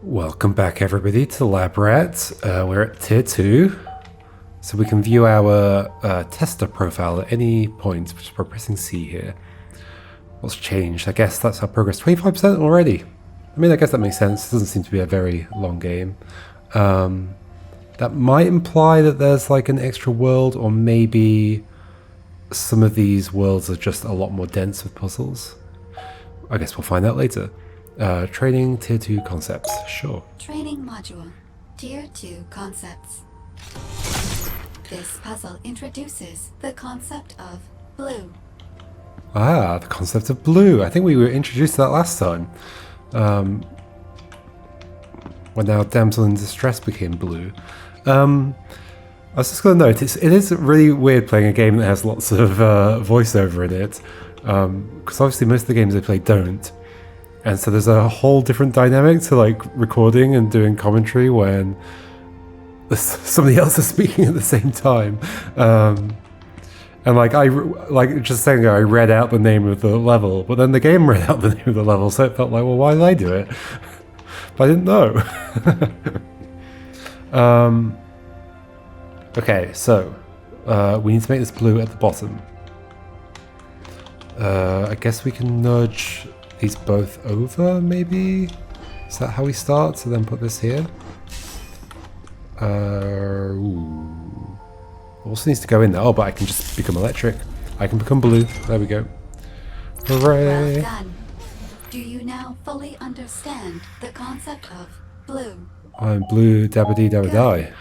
Welcome back everybody to Lab Rat. We're at tier 2, so we can view our tester profile at any point just by pressing C here. What's changed? I guess that's our progress, 25% already. I mean, I guess that makes sense. It doesn't seem to be a very long game. That might imply that there's like an extra world, or maybe some of these worlds are just a lot more dense with puzzles. I guess we'll find out later. Training tier 2 concepts, sure. Training module, tier 2 concepts. This puzzle introduces the concept of blue. Ah, the concept of blue. I think we were introduced to that last time. When our damsel in distress became blue. I was just going to note, it is really weird playing a game that has lots of voiceover in it. Because obviously most of the games I play don't. And so there's a whole different dynamic to like recording and doing commentary when somebody else is speaking at the same time. And like just saying I read out the name of the level, but then the game read out the name of the level, so it felt like, well, why did I do it? But I didn't know. Okay, so we need to make this blue at the bottom. I guess we can nudge these both over, maybe? Is that how we start? So then put this here. Ooh. Also needs to go in there. Oh, but I can just become electric. I can become blue. There we go. Hooray! Well done. Do you now fully understand the concept of blue? I'm blue, dabba-dee, dabba-die.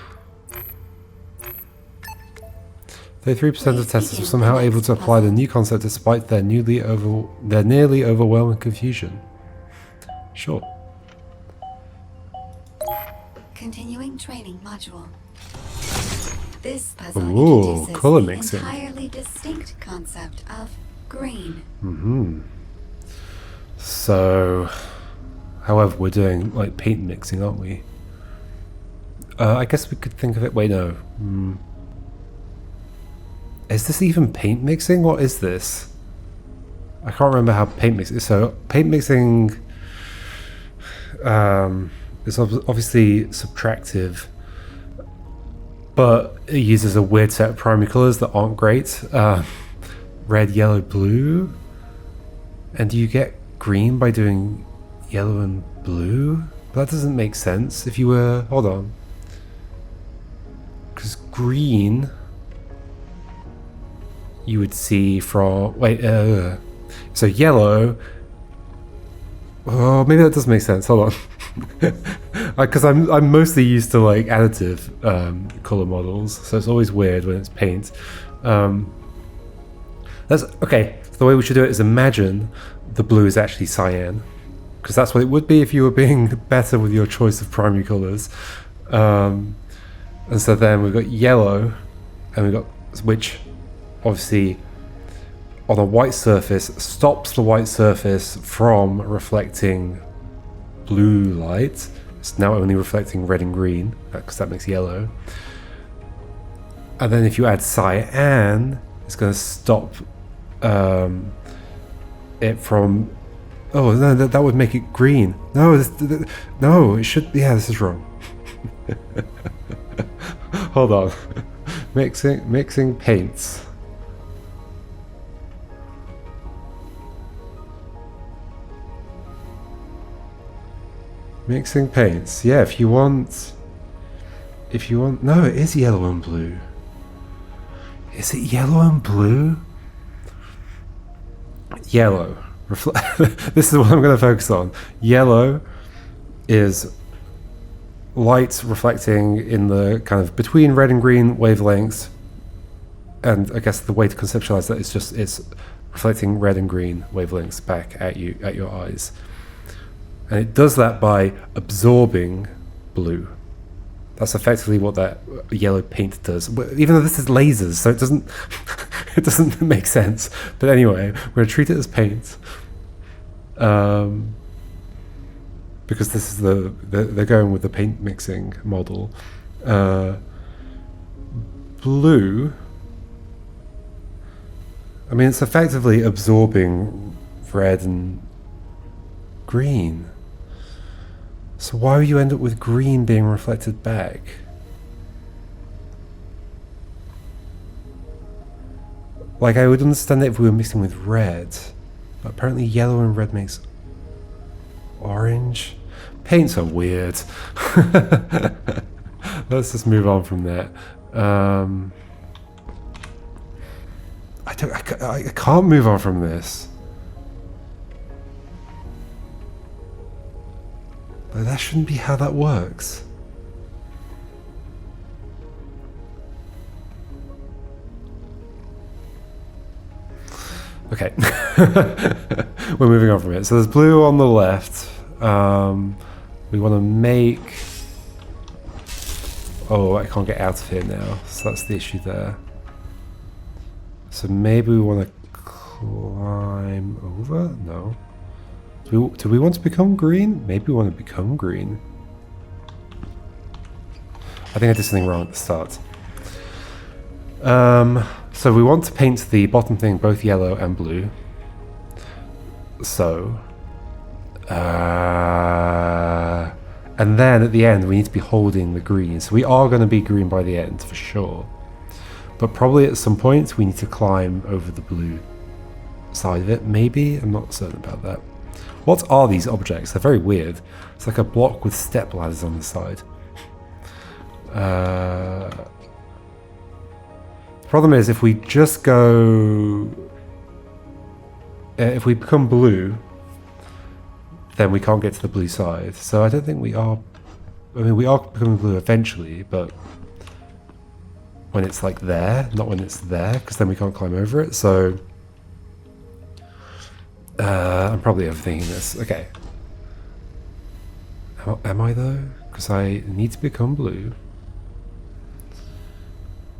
33% of testers were somehow able to apply the new concept despite their nearly overwhelming confusion. Sure. Continuing training module. This puzzle introduces color the mixing. entirely distinct concept of green. So, however, we're doing like paint mixing, aren't we? I guess we could think of it. Wait, no. Is this even paint mixing? What is this? I can't remember how paint mixing is. So paint mixing is obviously subtractive, but it uses a weird set of primary colors that aren't great. Red, yellow, blue. And do you get green by doing yellow and blue? But that doesn't make sense. If you were... Hold on. Because green... you would see from... Wait, so yellow... Oh, maybe that does make sense. Hold on. Because I'm mostly used to like additive color models, so it's always weird when it's paint. That's okay. So the way we should do it is imagine the blue is actually cyan, because that's what it would be if you were being better with your choice of primary colors. And so then we've got yellow, and we've got which obviously on a white surface stops the white surface from reflecting blue light. It's now only reflecting red and green because that makes yellow. And then if you add cyan, it's going to stop it from... Oh no, that would make it green. No, no, it should... Yeah, this is wrong. Hold on. Mixing paints. Mixing paints. Yeah, if you want... No, it is yellow and blue. Is it yellow and blue? Yellow. This is what I'm going to focus on. Yellow is light reflecting in the kind of between red and green wavelengths. And I guess the way to conceptualize that is just it's reflecting red and green wavelengths back at you, at your eyes. And it does that by absorbing blue. That's effectively what that yellow paint does. Even though this is lasers, so it doesn't it doesn't make sense. But anyway, we're going to treat it as paint. Because this is they're going with the paint mixing model. Blue. I mean, it's effectively absorbing red and green. So why would you end up with green being reflected back? Like, I would understand it if we were mixing with red. But apparently yellow and red makes orange. Paints are weird. Let's just move on from that. I can't move on from this. But that shouldn't be how that works. Okay. We're moving on from it. So there's blue on the left. We want to make... Oh, I can't get out of here now. So that's the issue there. So maybe we want to climb over? No. Do we want to become green? Maybe we want to become green. I think I did something wrong at the start. So we want to paint the bottom thing both yellow and blue. So... and then at the end we need to be holding the green. So we are going to be green by the end for sure. But probably at some point we need to climb over the blue side of it. Maybe? I'm not certain about that. What are these objects? They're very weird. It's like a block with step ladders on the side. The problem is if we just go... if we become blue, then we can't get to the blue side. So I don't think we are... I mean, we are becoming blue eventually, but when it's like there, not when it's there, because then we can't climb over it. So I'm probably overthinking this. Okay. Am I though? Because I need to become blue.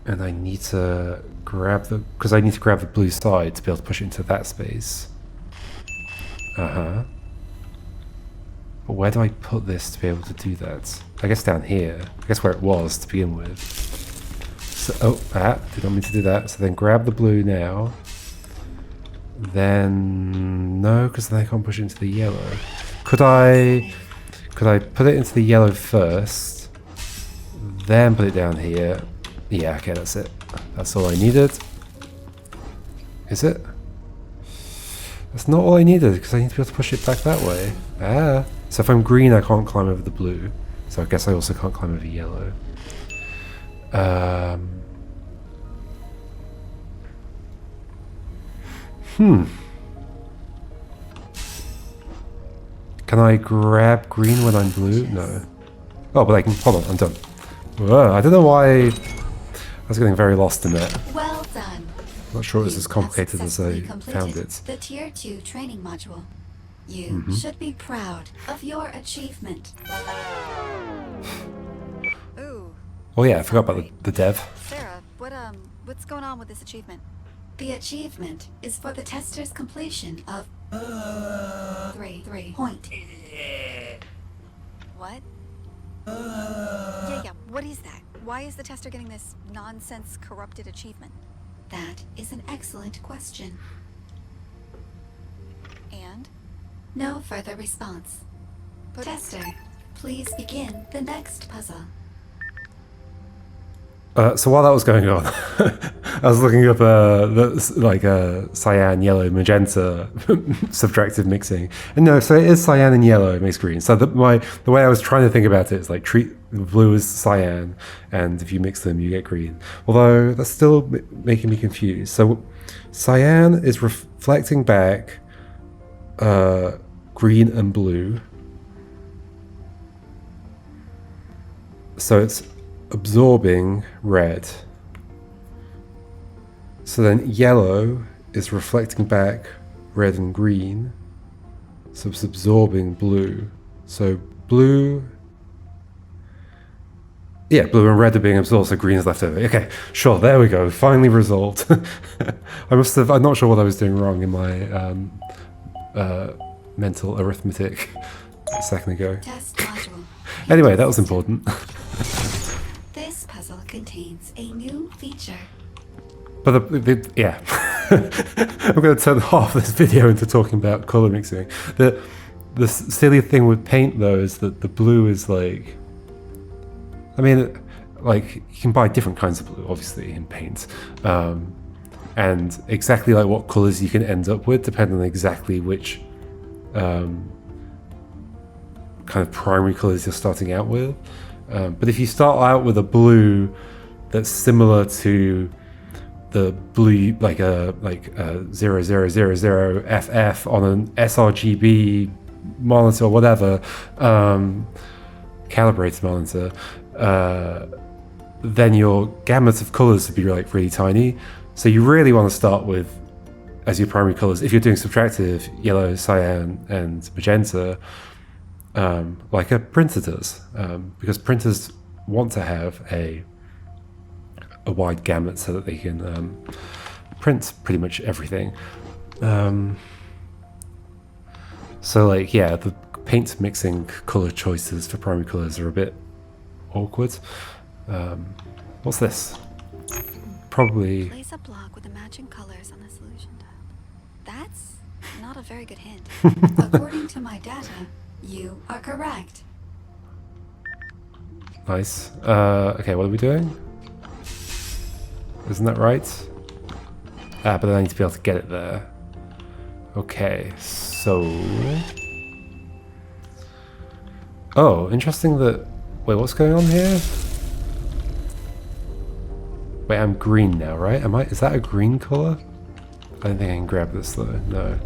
And I need to grab the... because I need to grab the blue side to be able to push it into that space. Uh-huh. But where do I put this to be able to do that? I guess down here. I guess where it was to begin with. So, did not mean to do that. So then grab the blue now. Then... no, because then I can't push it into the yellow. Could I put it into the yellow first? Then put it down here. Yeah, okay, that's it. That's all I needed. Is it? That's not all I needed, because I need to be able to push it back that way. Ah. So if I'm green, I can't climb over the blue. So I guess I also can't climb over yellow. Can I grab green when I'm blue? No. Oh, but I can... hold on, I'm done. Whoa, I don't know why... I was getting very lost in that. Well done. Not sure it was as complicated as I Successfully found completed it. the Tier 2 training module. You should be proud of your achievement. Ooh, Oh yeah, I forgot about the dev. Sarah, what's going on with this achievement? The achievement is for the tester's completion of 3 point. What? Yeah, what is that? Why is the tester getting this nonsense corrupted achievement? That is an excellent question. And? No further response. Tester, please begin the next puzzle. So while that was going on, I was looking up cyan, yellow, magenta subtractive mixing, and no, so it is cyan and yellow makes green. So the way I was trying to think about it is like treat blue as cyan, and if you mix them, you get green. Although that's still making me confused. So cyan is reflecting back green and blue, so it's absorbing red. So then yellow is reflecting back red and green, so it's absorbing blue. So blue, yeah, blue and red are being absorbed, so green is left over. Okay, sure, there we go, finally resolved. I'm not sure what I was doing wrong in my mental arithmetic a second ago. Test module. Anyway, that was important. This puzzle contains a new feature. But yeah, I'm going to turn half this video into talking about color mixing. The the silly thing with paint though is that the blue is like, I mean, like you can buy different kinds of blue obviously in paint, and exactly like what colors you can end up with depending on exactly which kind of primary colors you're starting out with. But if you start out with a blue that's similar to the blue, like a 0000FF on an sRGB monitor or whatever, calibrated monitor, then your gamut of colors would be like really tiny. So you really want to start with, as your primary colors, if you're doing subtractive, yellow, cyan, and magenta, like a printer does, because printers want to have a wide gamut so that they can print pretty much everything. So like, yeah, the paint mixing color choices for primary colors are a bit awkward. What's this? Probably... Place a block with the matching colors on the solution tile. That's not a very good hint. According to my data, you are correct. Nice. Okay, what are we doing? Isn't that right? But then I need to be able to get it there. Okay, so... Oh, interesting that... Wait, what's going on here? Wait, I'm green now, right? Am I? Is that a green color? I don't think I can grab this though, no.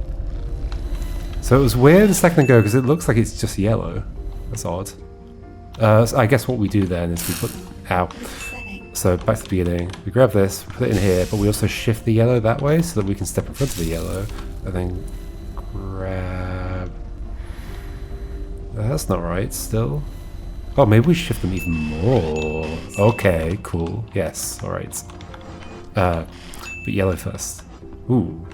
So it was weird a second ago because it looks like it's just yellow. That's odd. So I guess what we do then is we put... Ow. So back to the beginning. We grab this, put it in here, but we also shift the yellow that way so that we can step in front of the yellow. And then grab... That's not right still. Oh, maybe we shift them even more. Okay, cool. Yes, alright. But yellow first. Ooh.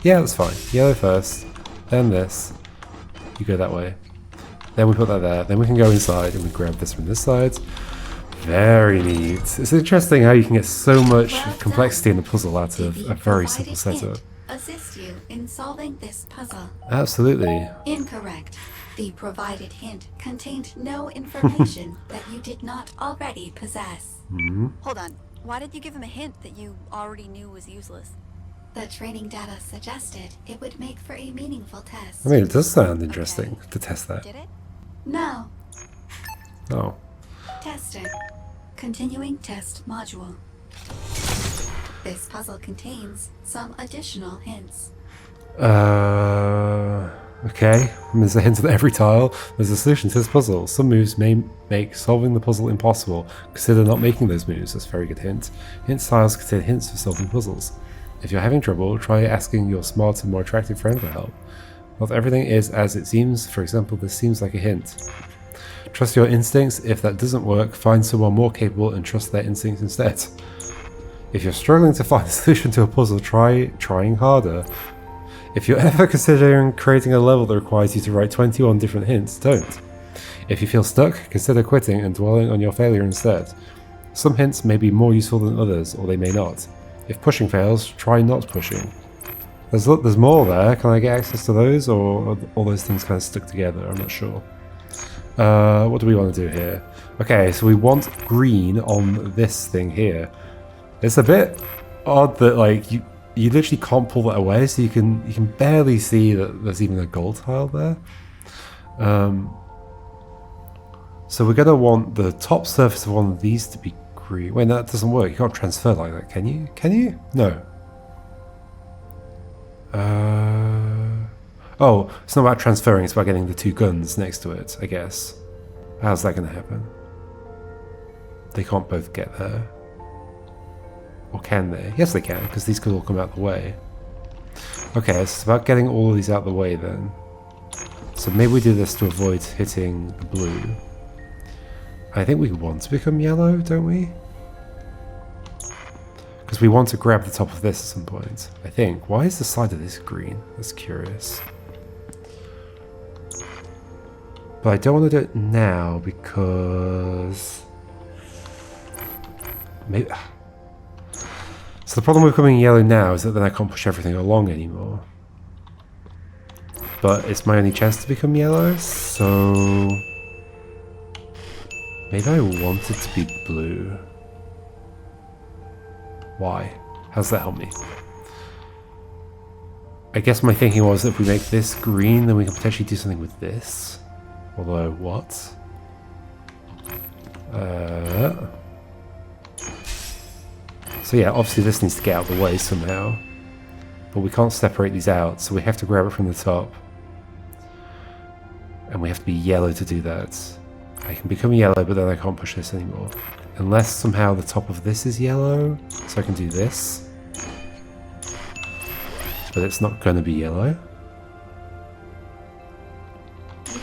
Yeah, that's fine. Yellow first, then this. You go that way. Then we put that there. Then we can go inside and we grab this from this side. Very neat. It's interesting how you can get so much complexity in the puzzle out of a very simple setup. Assist you in solving this puzzle. Absolutely. Incorrect. The provided hint contained no information that you did not already possess. Hold on. Why did you give him a hint that you already knew was useless? The training data suggested it would make for a meaningful test. I mean, it does sound interesting to test that. Did it? No. Oh. Testing. Continuing test module. This puzzle contains some additional hints. Okay. There's a hint at every tile. There's a solution to this puzzle. Some moves may make solving the puzzle impossible. Consider not making those moves. That's a very good hint. Hint tiles contain hints for solving puzzles. If you're having trouble, try asking your smarter, more attractive friend for help. Not everything is as it seems. For example, this seems like a hint. Trust your instincts. If that doesn't work, find someone more capable and trust their instincts instead. If you're struggling to find a solution to a puzzle, try trying harder. If you're ever considering creating a level that requires you to write 21 different hints, don't. If you feel stuck, consider quitting and dwelling on your failure instead. Some hints may be more useful than others, or they may not. If pushing fails, try not pushing. There's more there. Can I get access to those, or are all those things kind of stuck together? I'm not sure. What do we want to do here? Okay, so we want green on this thing here. It's a bit odd that like you literally can't pull that away, so you can barely see that there's even a gold tile there. So we're gonna want the top surface of one of these to be green. Wait, that doesn't work. You can't transfer like that, can you? Can you? No. Oh, it's not about transferring, it's about getting the two guns next to it, I guess. How's that going to happen? They can't both get there. Or can they? Yes, they can, because these could all come out the way. Okay, so it's about getting all of these out the way then. So maybe we do this to avoid hitting the blue. I think we want to become yellow, don't we? Because we want to grab the top of this at some point, I think. Why is the side of this green? That's curious. But I don't want to do it now because... Maybe... So the problem with becoming yellow now is that then I can't push everything along anymore. but it's my only chance to become yellow, so maybe I want it to be blue. Why? How does that help me? I guess my thinking was that if we make this green, then we can potentially do something with this. Although, what? So yeah, obviously this needs to get out of the way somehow. But we can't separate these out, so we have to grab it from the top. And we have to be yellow to do that. I can become yellow, but then I can't push this anymore. Unless somehow the top of this is yellow, so I can do this. But it's not going to be yellow.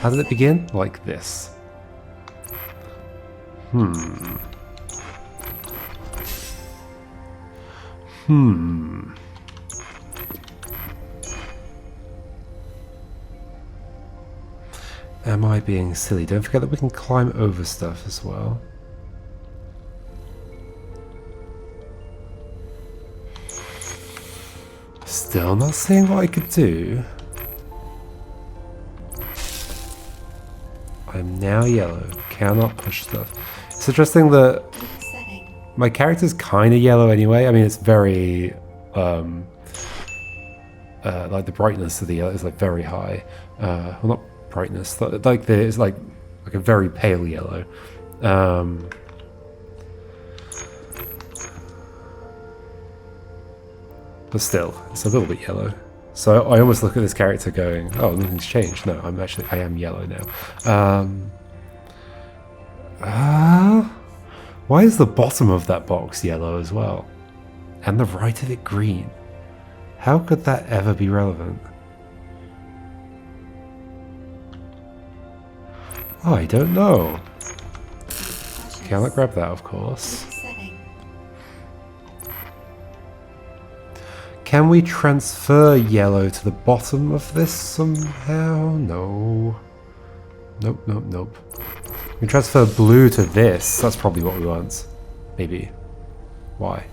How did it begin? Like this. Am I being silly? Don't forget that we can climb over stuff as well. Still not seeing what I could do. I'm now yellow. Cannot push stuff. It's interesting that my character's kind of yellow anyway. I mean, it's very like the brightness of the yellow is like very high. Well, not brightness. Like it's like a very pale yellow. But still, it's a little bit yellow. So I almost look at this character going, oh, nothing's changed. No, I am yellow now. Why is the bottom of that box yellow as well? And the right of it green? How could that ever be relevant? Oh, I don't know. Okay, I'll grab that, of course. Can we transfer yellow to the bottom of this somehow? No. Nope, nope, nope. We can transfer blue to this. That's probably what we want. Maybe. Why?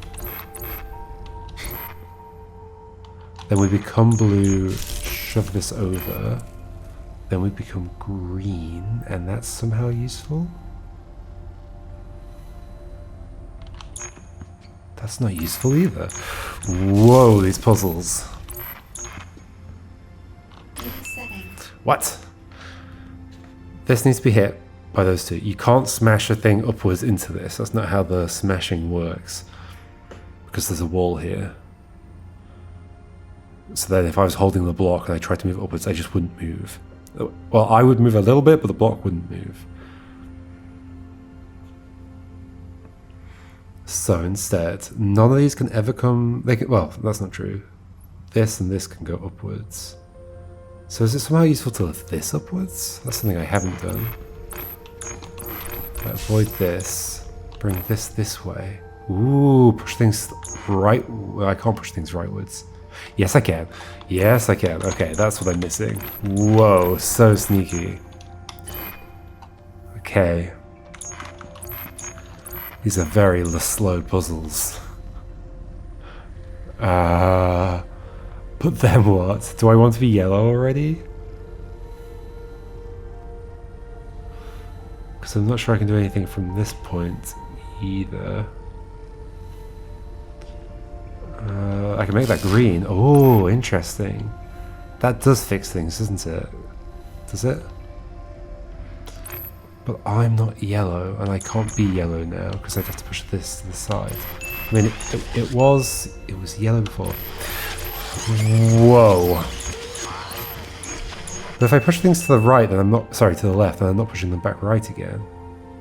Then we become blue, shove this over. Then we become green, and that's somehow useful? That's not useful either. Whoa, these puzzles. What? This needs to be hit by those two. You can't smash a thing upwards into this. That's not how the smashing works. Because there's a wall here. So then if I was holding the block and I tried to move upwards, I just wouldn't move. Well, I would move a little bit, but the block wouldn't move. So instead, none of these can ever come... well, that's not true. This and this can go upwards. So is it somehow useful to lift this upwards? That's something I haven't done. Right, avoid this. Bring this way. Ooh, push things right... Well, I can't push things rightwards. Yes, I can. Yes, I can. Okay, that's what I'm missing. Whoa, so sneaky. Okay. These are very slow puzzles. But then what? Do I want to be yellow already? Because I'm not sure I can do anything from this point either. I can make that green. Oh, interesting. That does fix things, doesn't it? Does it? But I'm not yellow, and I can't be yellow now because I'd have to push this to the side. I mean, it was yellow before. Whoa! But if I push things to the right, then I'm not. Sorry, to the left, then I'm not pushing them back right again.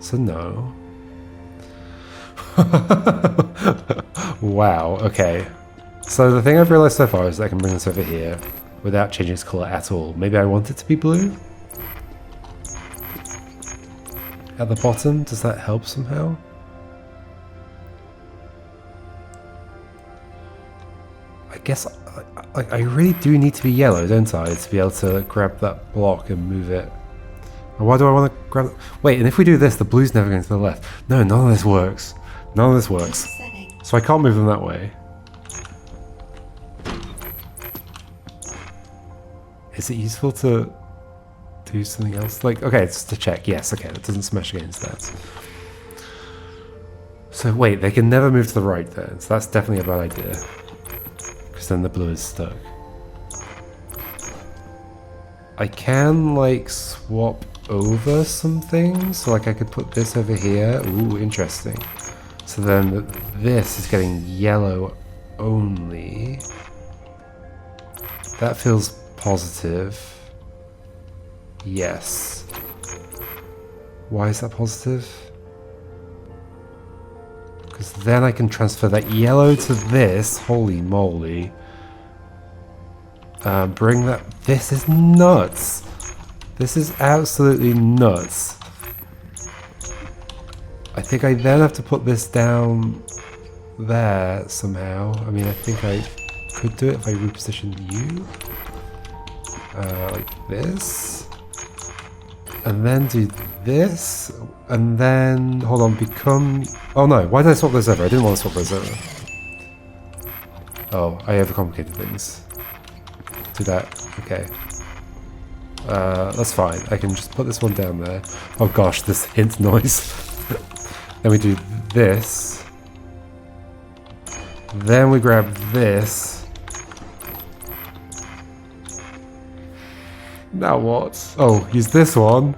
So no. Wow. Okay. So the thing I've realized so far is that I can bring this over here without changing its color at all. Maybe I want it to be blue. At the bottom, does that help somehow? I guess I really do need to be yellow, don't I, to be able to grab that block and move it. And why do I want to grab it? Wait, and if we do this, the blue's never going to the left. No, none of this works. None of this works. So I can't move them that way. Is it useful to do something else? Like, okay, it's to check. Yes, okay, that doesn't smash against that. So wait, they can never move to the right then. So that's definitely a bad idea. Because then the blue is stuck. I can, like, swap over something. So, like, I could put this over here. Ooh, interesting. So then this is getting yellow only. That feels positive. Yes. Why is that positive? Because then I can transfer that yellow to this. Holy moly. Bring that... This is nuts. This is absolutely nuts. I think I then have to put this down there somehow. I mean, I think I could do it if I repositioned you. Like this. And then do this. And then, hold on, become... Oh no, why did I swap those over? I didn't want to swap those over. Oh, I overcomplicated things. Do that. Okay. That's fine. I can just put this one down there. Oh gosh, this hint noise. Then we do this. Then we grab this. Now what? Oh, use this one.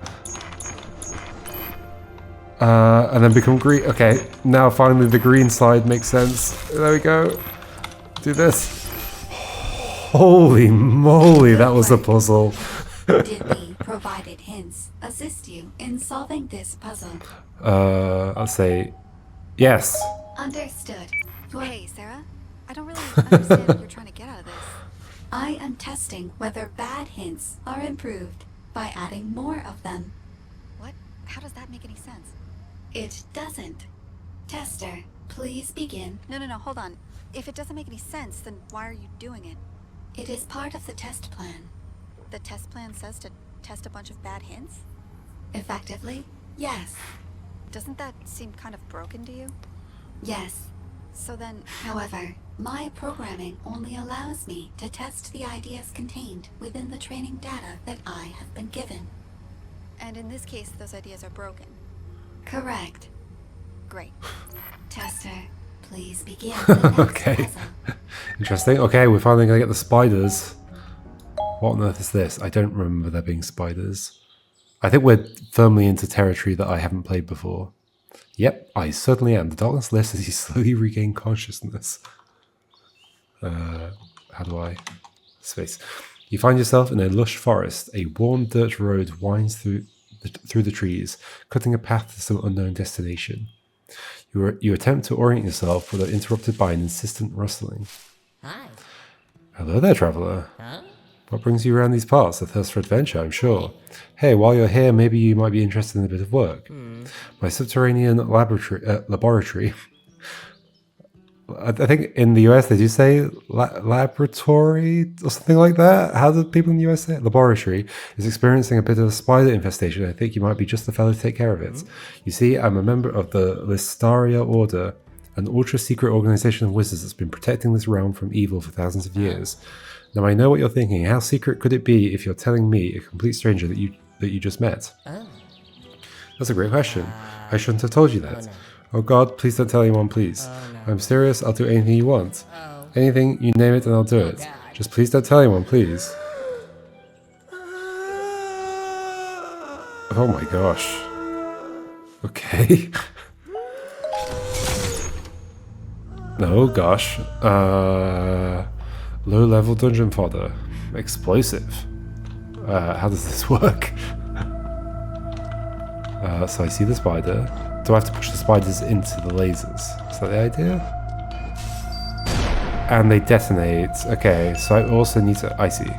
And then become green. Okay, now finally the green side makes sense. There we go. Do this. Holy moly, that was a puzzle. Did the provided hints assist you in solving this puzzle? I'll say yes. Understood. Hey, Sarah. I don't really understand what you're trying to get out of this. I am testing whether bad hints are improved by adding more of them. What? How does that make any sense? It doesn't. Tester, please begin. No, hold on. If it doesn't make any sense, then why are you doing it? It is part of the test plan. The test plan says to test a bunch of bad hints? Effectively, yes. Doesn't that seem kind of broken to you? Yes. So then, However, my programming only allows me to test the ideas contained within the training data that I have been given. and in this case, those ideas are broken. Correct. Great. Tester, please begin the next Okay. puzzle. Interesting. Okay, we're finally gonna get the spiders. What on earth is this? I don't remember there being spiders. I think we're firmly into territory that I haven't played before. Yep, I certainly am. The darkness lifts as you slowly regain consciousness. How do I... Space. You find yourself in a lush forest. A worn dirt road winds through the trees, cutting a path to some unknown destination. You attempt to orient yourself, but are interrupted by an insistent rustling. Hi. Hello there, traveller. Huh? What brings you around these parts? A thirst for adventure, I'm sure. Hey, while you're here, maybe you might be interested in a bit of work. My subterranean laboratory. I think in the US they do say laboratory or something like that. How do people in the US say it? Laboratory is experiencing a bit of a spider infestation. I think you might be just the fellow to take care of it. You see, I'm a member of the Listaria Order, an ultra-secret organization of wizards that's been protecting this realm from evil for thousands of years. Now I know what you're thinking. How secret could it be if you're telling me, a complete stranger, that you just met? Oh. That's a great question. I shouldn't have told you that. Oh God, please don't tell anyone, please. I'm serious, I'll do anything you want. Anything, you name it and I'll do it. God. Just please don't tell anyone, please. Oh my gosh. Okay. Oh gosh. Low level dungeon fodder. Explosive. How does this work? So I see the spider. Do I have to push the spiders into the lasers? Is that the idea? And they detonate. Okay, so I also need to... I see.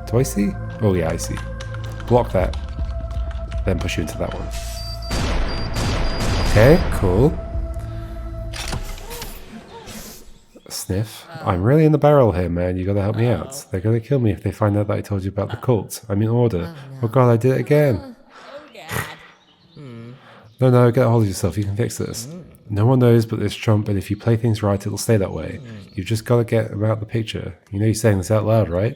Do I see? Oh yeah, I see. Block that. Then push you into that one. Okay, cool. Sniff. I'm really in the barrel here, man. You gotta help me out. They're gonna kill me if they find out that I told you about the cult. I'm in order. Oh God, I did it again. No, get a hold of yourself. You can fix this. No one knows but this chump, and if you play things right, it'll stay that way. You've just got to get him out of the picture. You know you're saying this out loud, right?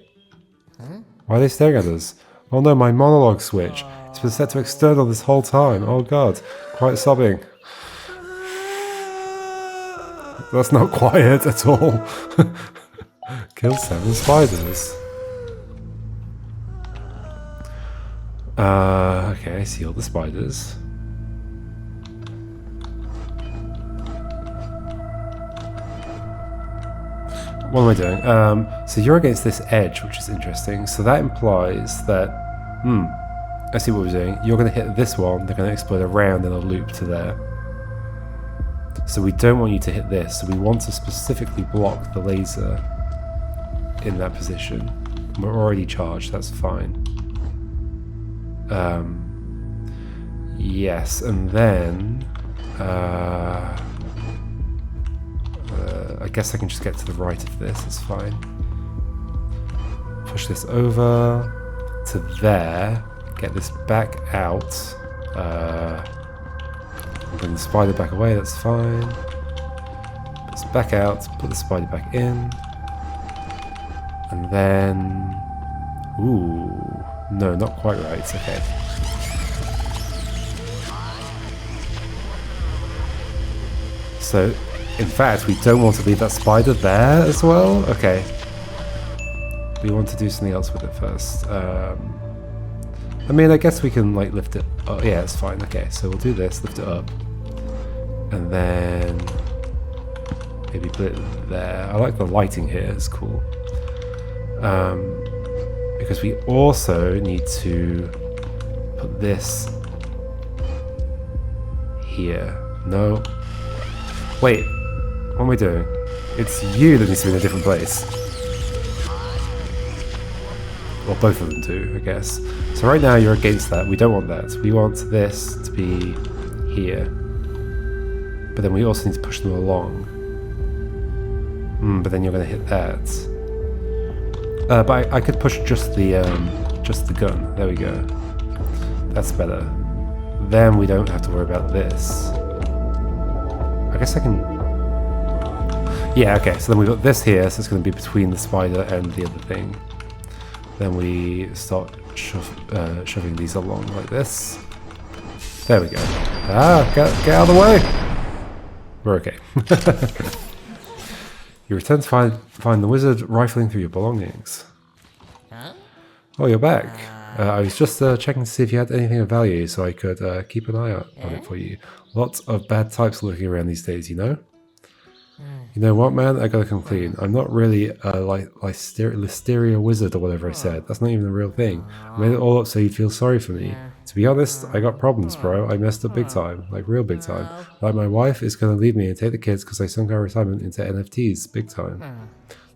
Why are they staring at us? Oh no, my monologue switch. It's been set to external this whole time. Oh god. Quiet sobbing. That's not quiet at all. Kill 7 spiders. Okay, I see all the spiders. What am I doing? So you're against this edge, which is interesting. So that implies that... I see what we're doing. You're going to hit this one, they're going to explode around in a loop to there. So we don't want you to hit this, so we want to specifically block the laser in that position. We're already charged, that's fine. Yes, and then... I guess I can just get to the right of this, it's fine. Push this over to there, get this back out. Bring the spider back away, that's fine. Put this back out, put the spider back in. And then... Ooh, no, not quite right, okay. So, in fact, we don't want to leave that spider there as well? Okay. We want to do something else with it first. I mean, I guess we can, like, lift it... Oh, yeah, it's fine. Okay, so we'll do this, lift it up. And then... maybe put it there. I like the lighting here, it's cool. Because we also need to put this here. No. Wait, what am I doing? It's you that needs to be in a different place. Well, both of them do, I guess. So right now you're against that. We don't want that. We want this to be here. But then we also need to push them along. But then you're going to hit that. But I could push just the gun. There we go. That's better. Then we don't have to worry about this. I guess I can... Yeah, okay, so then we've got this here, so it's going to be between the spider and the other thing. Then we start shoving these along like this. There we go. Ah, get out of the way! We're okay. You return to find the wizard rifling through your belongings. Oh, you're back. I was just checking to see if you had anything of value, so I could keep an eye out on it for you. Lots of bad types lurking around these days, you know? You know what, man? I gotta come clean. I'm not really a Listeria wizard or whatever I said. That's not even a real thing. I made it all up so you'd feel sorry for me. To be honest, I got problems, bro. I messed up big time. Like, real big time. Like, my wife is gonna leave me and take the kids because I sunk our retirement into NFTs. Big time.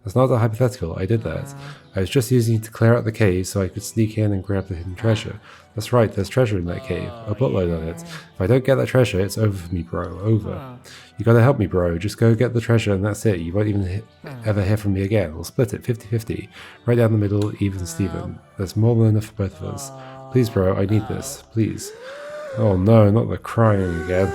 That's not a hypothetical. I did that. I was just using it to clear out the cave so I could sneak in and grab the hidden treasure. That's right, there's treasure in that cave. A boatload on it. If I don't get that treasure, it's over for me, bro. Over. You gotta help me, bro. Just go get the treasure and that's it. You won't even ever hear from me again. We'll split it 50-50. Right down the middle, even Steven. That's more than enough for both of us. Please, bro, I need this. Please. Oh no, not the crying again.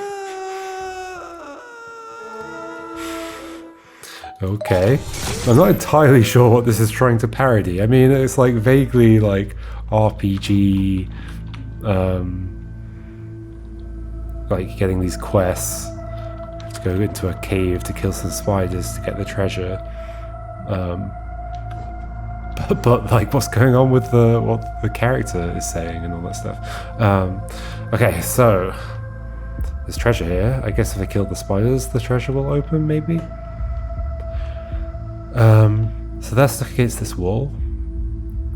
Okay. I'm not entirely sure what this is trying to parody. I mean, it's like vaguely like RPG, like getting these quests. You have to go into a cave to kill some spiders to get the treasure. But like, what's going on with what the character is saying and all that stuff? Okay, so there's treasure here. I guess if I kill the spiders, the treasure will open, maybe. So that's stuck against this wall.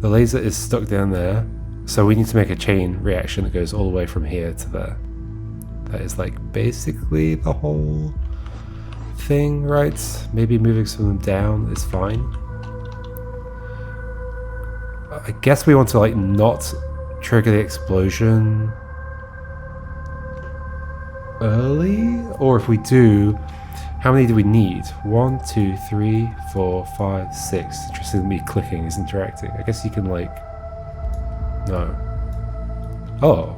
The laser is stuck down there, so we need to make a chain reaction that goes all the way from here to there. That is like basically the whole thing, right? Maybe moving some of them down is fine. I guess we want to like not trigger the explosion early, or if we do, how many do we need? 1, 2, 3, 4, 5, 6. Interesting, me clicking is interacting. I guess you can like... No. Oh.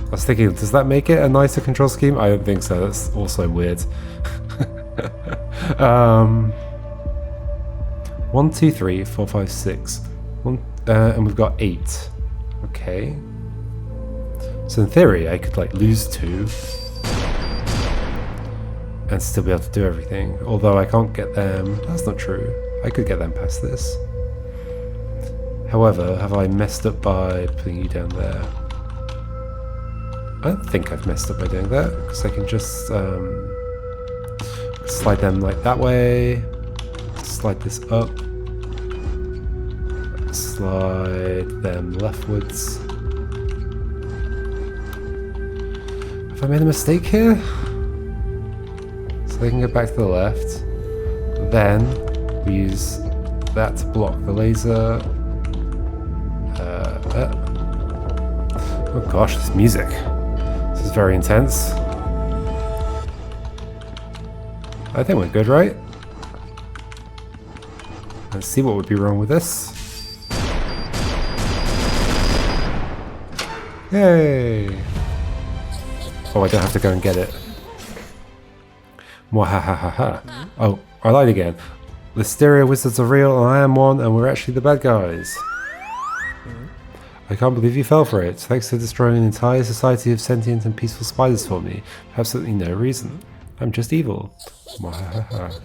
I was thinking, does that make it a nicer control scheme? I don't think so. That's also weird. 1, 2, 3, 4, 5, 6. And we've got 8. Okay. So in theory, I could like lose 2 and still be able to do everything. Although I can't get them. That's not true. I could get them past this. However, have I messed up by putting you down there? I don't think I've messed up by doing that, because I can just slide them like that way, slide this up, slide them leftwards. Have I made a mistake here? So they can go back to the left. Then we use that to block the laser. Oh gosh, this music. This is very intense. I think we're good, right? Let's see what would be wrong with this. Yay! Oh, I don't have to go and get it. Mwahahaha. Oh, I lied again. The stereo wizards are real and I am one and we're actually the bad guys. I can't believe you fell for it. Thanks for destroying an entire society of sentient and peaceful spiders for me. For absolutely no reason. I'm just evil. Mwahaha.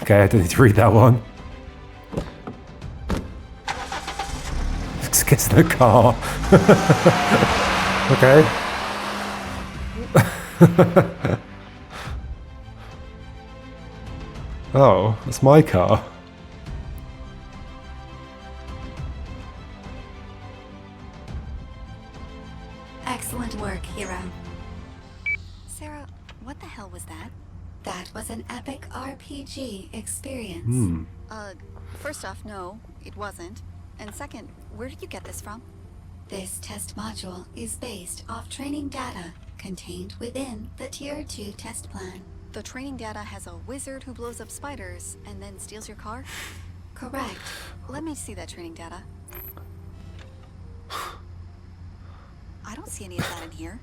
Okay, I don't need to read that one. Just gets in the car. Okay. Oh, that's my car. Excellent work, hero. Sarah, what the hell was that? That was an epic RPG experience. First off, no, it wasn't. And second, where did you get this from? This test module is based off training data contained within the Tier 2 test plan. The training data has a wizard who blows up spiders and then steals your car? Correct. Let me see that training data. I don't see any of that in here.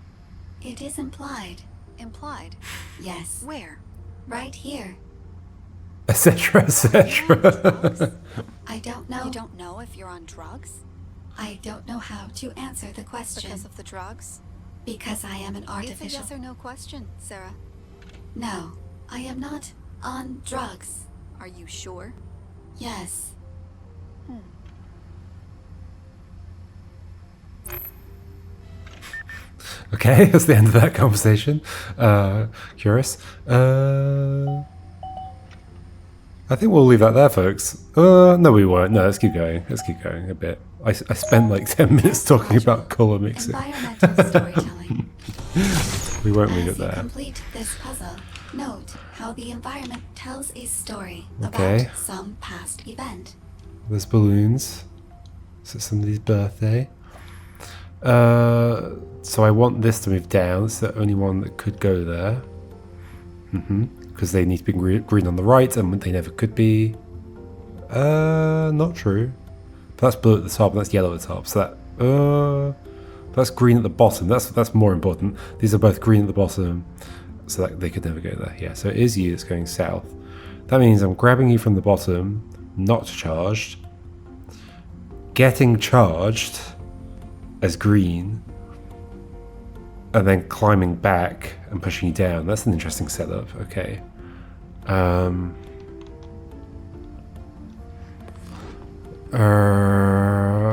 It is implied. Implied? Yes. Where? Right here. Etc. etc. I don't know. You don't know if you're on drugs? I don't know how to answer the question. Because of the drugs? Because I am an It's a artificial. yes or no question, Sarah. No, I am not on drugs. Are you sure? Yes. Okay, that's the end of that conversation. Curious. I think we'll leave that there, folks. No, we won't. No, let's keep going. Let's keep going a bit. I spent like 10 minutes talking about color mixing. Environmental storytelling. We won't leave As it you there. complete this puzzle, note how the environment tells a story Okay. about some past event. There's balloons. So it's somebody's birthday. So I want this to move down. It's the only one that could go there. Because they need to be green on the right, and they never could be. Not true. But that's blue at the top, and that's yellow at the top. So that's green at the bottom. That's more important. These are both green at the bottom, so that they could never go there. Yeah. So it is you that's going south. That means I'm grabbing you from the bottom, not charged, getting charged as green, and then climbing back and pushing you down. That's an interesting setup. Okay.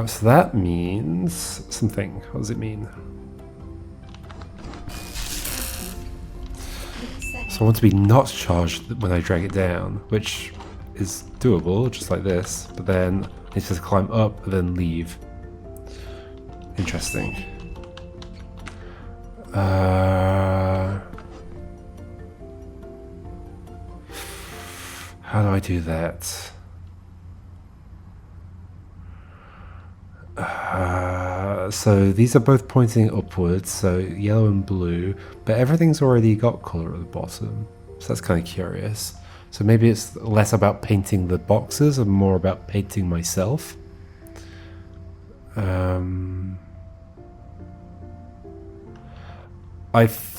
So that means something. What does it mean? So I want to be not charged when I drag it down, which is doable, just like this. But then it's just climb up and then leave. Interesting. How do I do that? So these are both pointing upwards, so yellow and blue, but everything's already got colour at the bottom. So that's kind of curious. So maybe it's less about painting the boxes and more about painting myself.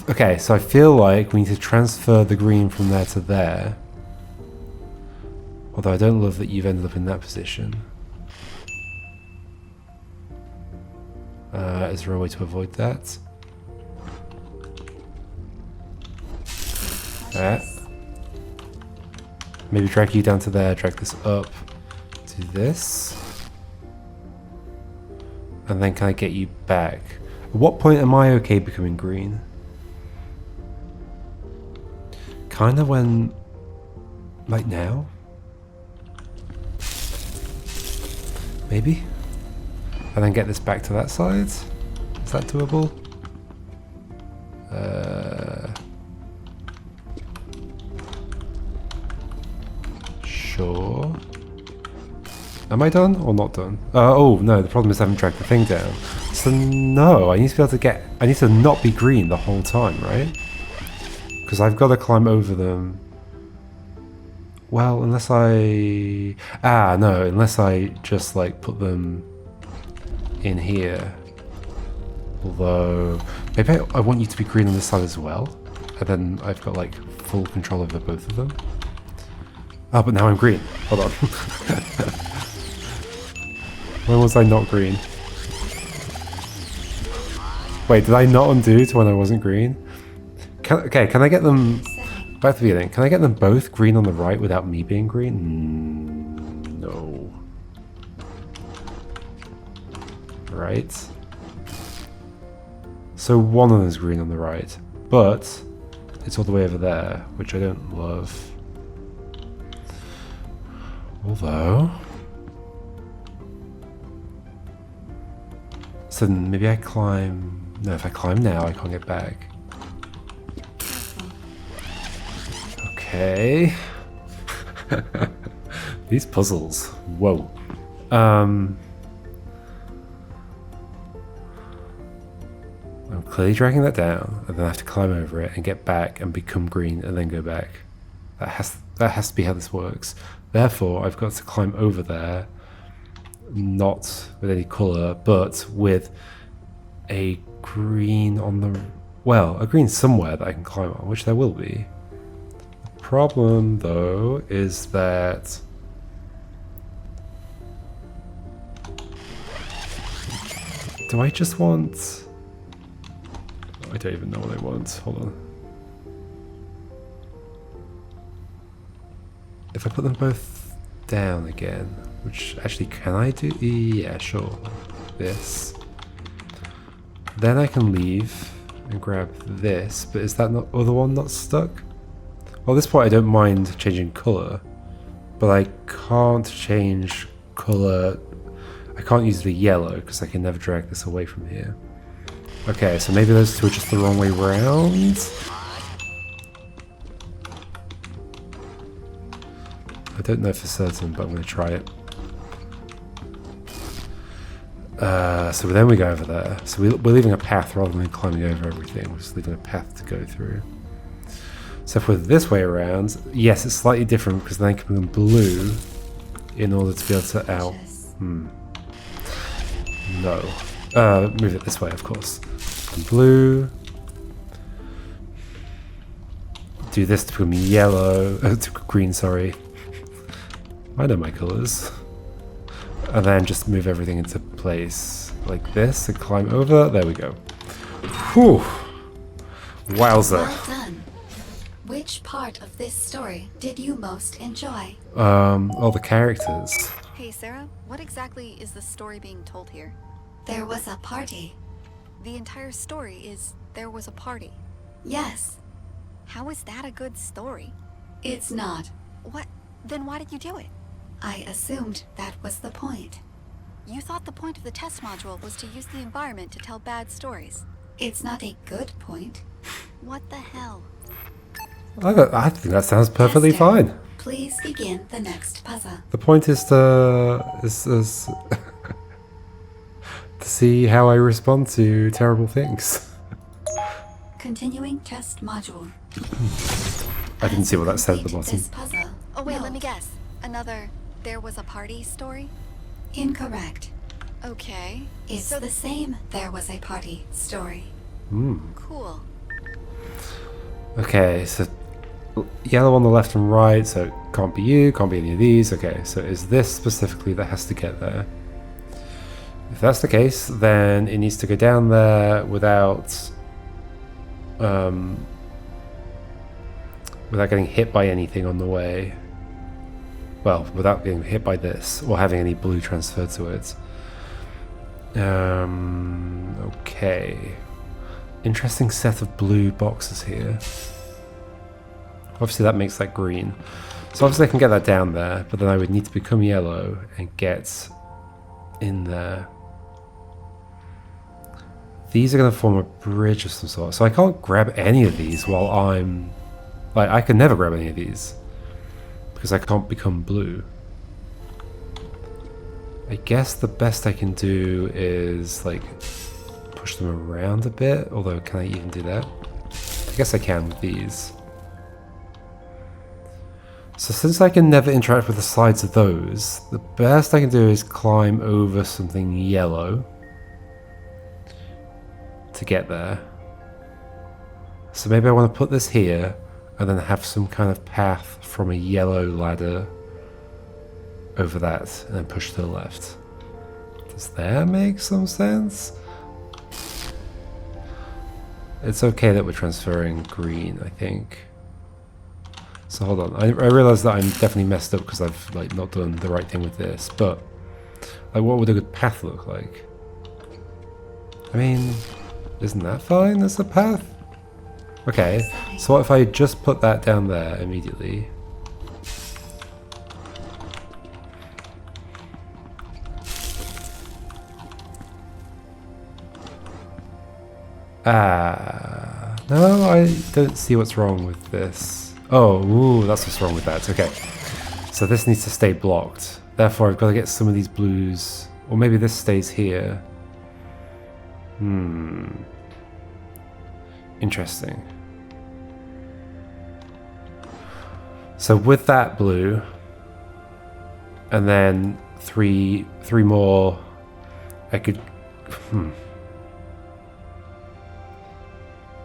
Okay, so I feel like we need to transfer the green from there to there. Although I don't love that you've ended up in that position. Is there a way to avoid that? Alright. Maybe drag you down to there, drag this up to this. And then can I get you back? At what point am I okay becoming green? Kind of when... like now? Maybe? And then get this back to that side? Is that doable? Sure. Am I done or not done? Oh no, the problem is I haven't dragged the thing down. So no, I need to be able to get... I need to not be green the whole time, right? Because I've got to climb over them. Well, unless I... Ah, no, unless I just like put them in here. Although, maybe I want you to be green on this side as well. And then I've got like full control over both of them. Oh, but now I'm green. Hold on. When was I not green? Wait, did I not undo to when I wasn't green? Okay, can I get them... Back to the beginning. Can I get them both green on the right without me being green? No. Right. So one of them is green on the right, but it's all the way over there, which I don't love. Although... So maybe I climb... No, if I climb now, I can't get back. Okay. These puzzles. Whoa. I'm clearly dragging that down, and then I have to climb over it and get back and become green and then go back. That has to be how this works. Therefore, I've got to climb over there, not with any colour, but with a green on the... Well, a green somewhere that I can climb on, which there will be. The problem, though, is that... Do I just want... I don't even know what I want. Hold on. If I put them both down again, which actually can I do? Yeah, sure. This. Then I can leave and grab this, but is that not other one not stuck? Well, at this point I don't mind changing colour, but I can't change colour. I can't use the yellow because I can never drag this away from here. Okay, so maybe those two are just the wrong way round. I don't know for certain, but I'm going to try it. So then we go over there. So we're leaving a path rather than climbing over everything. We're just leaving a path to go through. So if we're this way around, yes, it's slightly different because then I can become blue in order to be able to out. No. Move it this way, of course. Blue. Do this to become yellow. To green, sorry. I know my colours. And then just move everything into place like this and climb over. There we go. Whew. Wowza. Well done. Which part of this story did you most enjoy? All the characters. Hey, Sarah, what exactly is the story being told here? There was a party. The entire story is there was a party. Yes, How is that a good story? it's not. What? Then why did you do it? I assumed that was the point. You thought the point of the test module was to use the environment to tell bad stories. It's not a good point. What the hell? I think that sounds perfectly Tester, fine. Please begin the next puzzle. The point is to to see how I respond to terrible things. Continuing test module. I didn't see what that said at the Complete bottom. This puzzle. Oh wait, No, let me guess. Another there was a party story? Incorrect. Okay. It's So the same there was a party story. Hmm. cool. Okay, so yellow on the left and right, so it can't be you, can't be any of these. Okay, so is this specifically that has to get there? If that's the case, then it needs to go down there without without getting hit by anything on the way. Well, without getting hit by this or having any blue transferred to it. Okay. Interesting set of blue boxes here. Obviously that makes that green. So obviously I can get that down there, but then I would need to become yellow and get in there. These are going to form a bridge of some sort. So I can't grab any of these while I'm... Like, I can never grab any of these. Because I can't become blue. I guess the best I can do is, like, push them around a bit. Although, can I even do that? I guess I can with these. So since I can never interact with the sides of those, the best I can do is climb over something yellow to get there. So maybe I want to put this here and then have some kind of path from a yellow ladder over that and then push to the left. Does that make some sense? It's okay that we're transferring green, I think. So hold on, I realize that I'm definitely messed up because I've like not done the right thing with this, but like what would a good path look like? I mean, isn't that fine as a path? Okay, so what if I just put that down there immediately? No, I don't see what's wrong with this. Oh, ooh, that's what's wrong with that. Okay, so this needs to stay blocked. Therefore, I've got to get some of these blues, or maybe this stays here. Interesting. So with that blue, and then three more, I could.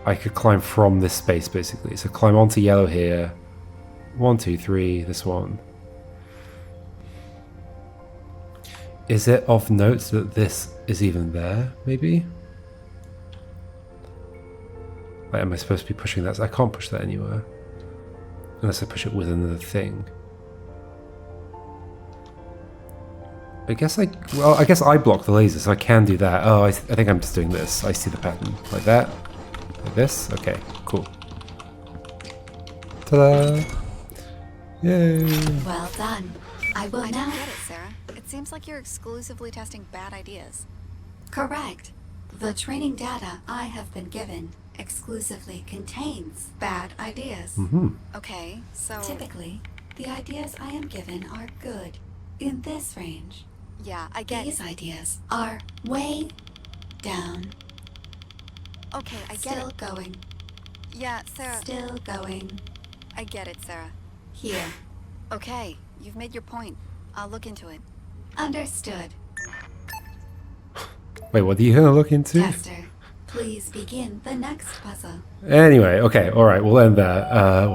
I could climb from this space basically. So climb onto yellow here. 1, 2, 3, this one. Is it of note that this is even there, maybe? Like, am I supposed to be pushing that? I can't push that anywhere. Unless I push it with another thing. I guess I block the laser, so I can do that. Oh, I think I'm just doing this. I see the pattern. Like that. Like this? Okay, cool. Ta-da! Yay! Well done. I will I now... don't get it, Sarah. It seems like you're exclusively testing bad ideas. Correct. The training data I have been given exclusively contains bad ideas. Okay, so... Typically, the ideas I am given are good. In this range, Yeah, I get these it. ideas are way down. Okay, I get Still it. going. Yeah, Sarah, Still going. I get it, Sarah. Here. Okay, you've made your point. I'll look into it. Understood. Wait, what are you gonna look into? Tester, please begin the next puzzle. Anyway, okay, alright, we'll end there.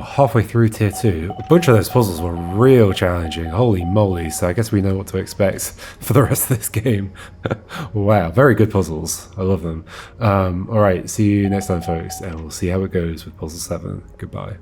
Halfway through tier 2. A bunch of those puzzles were real challenging. Holy moly, so I guess we know what to expect for the rest of this game. Wow, very good puzzles. I love them. Alright, see you next time, folks, and we'll see how it goes with Puzzle 7. Goodbye.